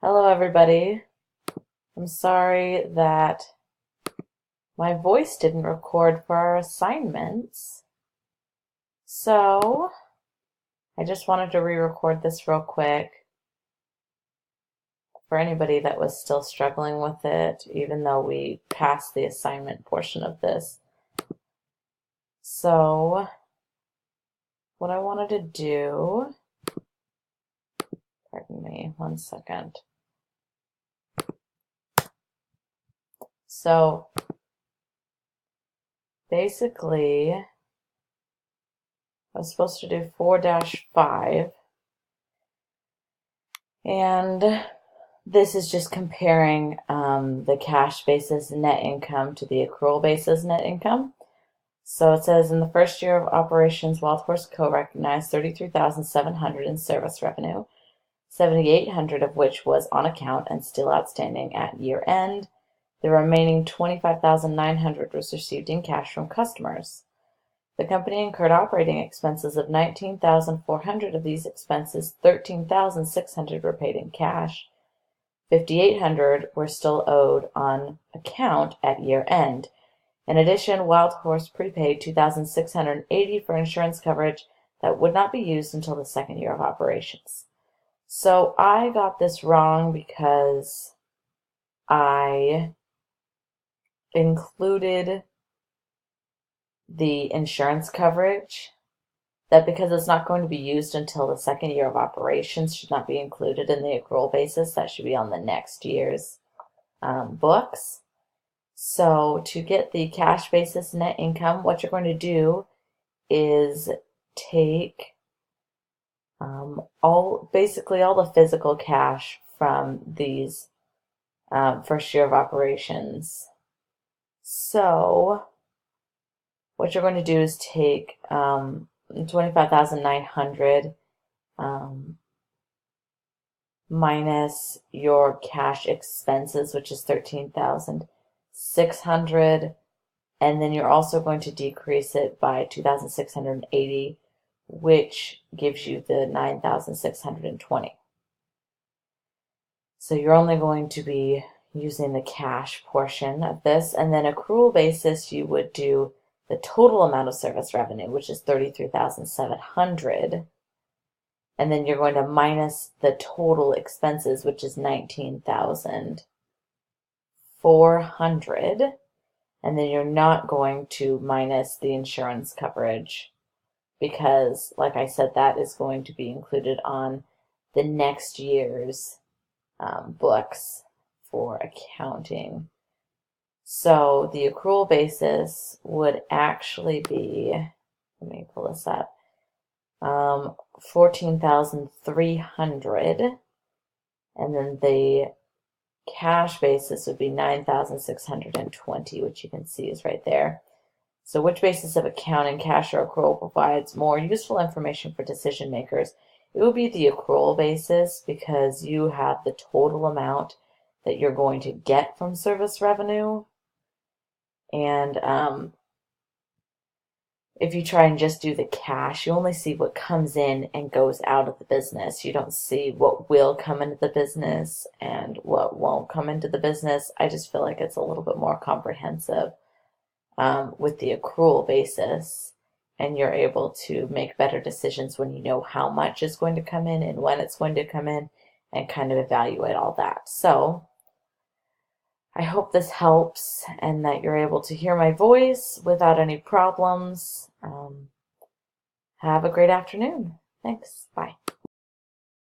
Hello, everybody. I'm sorry that my voice didn't record for our assignments. So, I just wanted to re-record this real quick for anybody that was still struggling with it, even though we passed the assignment portion of this. So, what I wanted to do, pardon me, one second. So, basically, I was supposed to do 4-5, and this is just comparing the cash basis net income to the accrual basis net income. So it says in the first year of operations, Wild Horse Co. recognized $33,700 in service revenue, $7,800 of which was on account and still outstanding at year end. The remaining $25,900 was received in cash from customers. The company incurred operating expenses of $19,400. Of these expenses, $13,600 were paid in cash. $5,800 were still owed on account at year end. In addition, Wild Horse prepaid $2,680 for insurance coverage that would not be used until the second year of operations. So I got this wrong because I included the insurance coverage, that because it's not going to be used until the second year of operations should not be included in the accrual basis. That should be on the next year's books. So to get the cash basis net income, what you're going to do is take basically all the physical cash from these first year of operations. So what you're going to do is take 25,900 minus your cash expenses, which is 13,600, and then you're also going to decrease it by 2,680, which gives you the 9,620. So you're only going to be using the cash portion of this, and then accrual basis you would do the total amount of service revenue, which is 33,700, and then you're going to minus the total expenses, which is 19,400, and then you're not going to minus the insurance coverage because, like I said, that is going to be included on the next year's books for accounting. So the accrual basis would actually be, let me pull this up, 14,300, and then the cash basis would be 9,620, which you can see is right there. So which basis of accounting, cash or accrual, provides more useful information for decision makers? It will be the accrual basis because you have the total amount that you're going to get from service revenue. And if you try and just do the cash, you only see what comes in and goes out of the business. You don't see what will come into the business and what won't come into the business. I just feel like it's a little bit more comprehensive with the accrual basis, and you're able to make better decisions when you know how much is going to come in and when it's going to come in and kind of evaluate all that. So I hope this helps and that you're able to hear my voice without any problems. Have a great afternoon. Thanks. Bye.